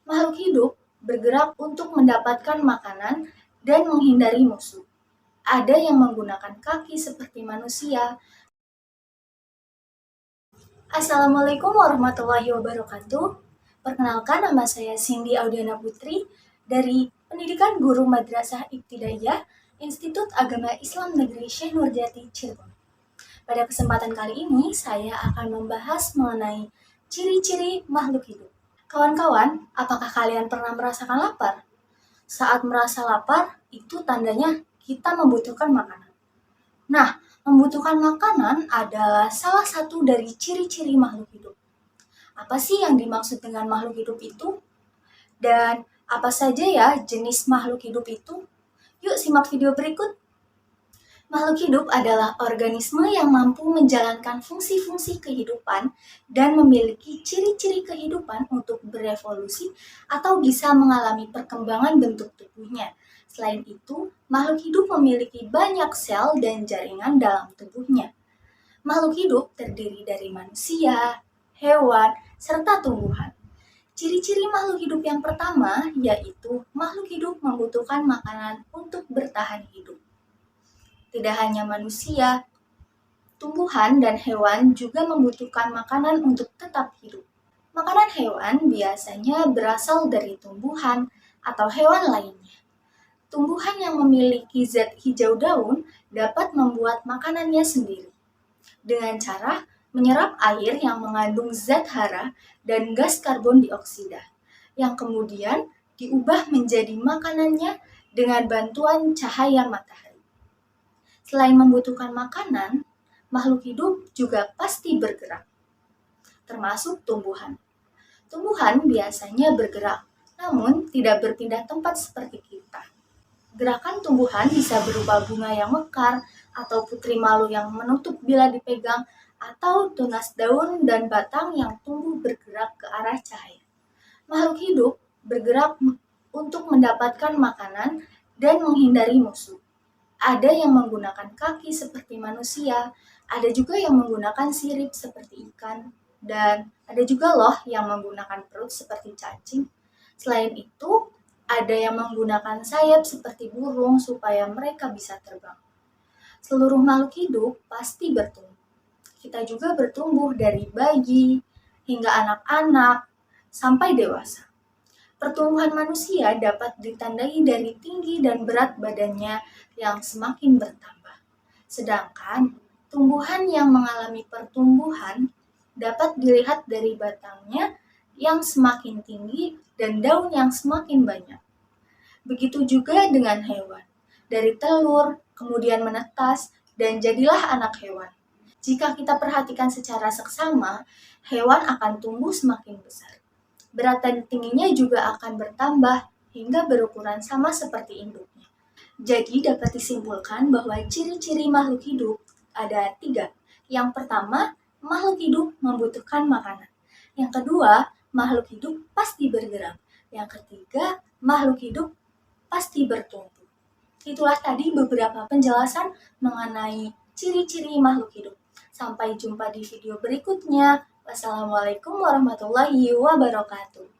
Makhluk hidup bergerak untuk mendapatkan makanan dan menghindari musuh. Ada yang menggunakan kaki seperti manusia. Assalamualaikum warahmatullahi wabarakatuh. Perkenalkan, nama saya Cindy Audiana Putri dari Pendidikan Guru Madrasah Ibtidaiyah Institut Agama Islam Negeri Syekh Nurjati Cirebon. Pada kesempatan kali ini, saya akan membahas mengenai ciri-ciri makhluk hidup. Kawan-kawan, apakah kalian pernah merasakan lapar? Saat merasa lapar, itu tandanya kita membutuhkan makanan. Nah, membutuhkan makanan adalah salah satu dari ciri-ciri makhluk hidup. Apa sih yang dimaksud dengan makhluk hidup itu? Dan apa saja ya jenis makhluk hidup itu? Yuk simak video berikut. Makhluk hidup adalah organisme yang mampu menjalankan fungsi-fungsi kehidupan dan memiliki ciri-ciri kehidupan untuk berevolusi atau bisa mengalami perkembangan bentuk tubuhnya. Selain itu, makhluk hidup memiliki banyak sel dan jaringan dalam tubuhnya. Makhluk hidup terdiri dari manusia, hewan, serta tumbuhan. Ciri-ciri makhluk hidup yang pertama yaitu makhluk hidup membutuhkan makanan untuk bertahan hidup. Tidak hanya manusia, tumbuhan dan hewan juga membutuhkan makanan untuk tetap hidup. Makanan hewan biasanya berasal dari tumbuhan atau hewan lainnya. Tumbuhan yang memiliki zat hijau daun dapat membuat makanannya sendiri dengan cara menyerap air yang mengandung zat hara dan gas karbon dioksida yang kemudian diubah menjadi makanannya dengan bantuan cahaya matahari. Selain membutuhkan makanan, makhluk hidup juga pasti bergerak, termasuk tumbuhan. Tumbuhan biasanya bergerak, namun tidak berpindah tempat seperti kita. Gerakan tumbuhan bisa berupa bunga yang mekar, atau putri malu yang menutup bila dipegang, atau tunas daun dan batang yang tumbuh bergerak ke arah cahaya. Makhluk hidup bergerak untuk mendapatkan makanan dan menghindari musuh. Ada yang menggunakan kaki seperti manusia, ada juga yang menggunakan sirip seperti ikan, dan ada juga loh yang menggunakan perut seperti cacing. Selain itu, ada yang menggunakan sayap seperti burung supaya mereka bisa terbang. Seluruh makhluk hidup pasti bertumbuh. Kita juga bertumbuh dari bayi hingga anak-anak sampai dewasa. Pertumbuhan manusia dapat ditandai dari tinggi dan berat badannya yang semakin bertambah. Sedangkan tumbuhan yang mengalami pertumbuhan dapat dilihat dari batangnya yang semakin tinggi dan daun yang semakin banyak. Begitu juga dengan hewan. Dari telur, kemudian menetas, dan jadilah anak hewan. Jika kita perhatikan secara seksama, hewan akan tumbuh semakin besar. Berat dan tingginya juga akan bertambah hingga berukuran sama seperti induknya. Jadi dapat disimpulkan bahwa ciri-ciri makhluk hidup ada 3. Yang pertama, makhluk hidup membutuhkan makanan. Yang kedua, makhluk hidup pasti bergerak. Yang ketiga, makhluk hidup pasti bertumbuh. Itulah tadi beberapa penjelasan mengenai ciri-ciri makhluk hidup. Sampai jumpa di video berikutnya. Wassalamualaikum warahmatullahi wabarakatuh.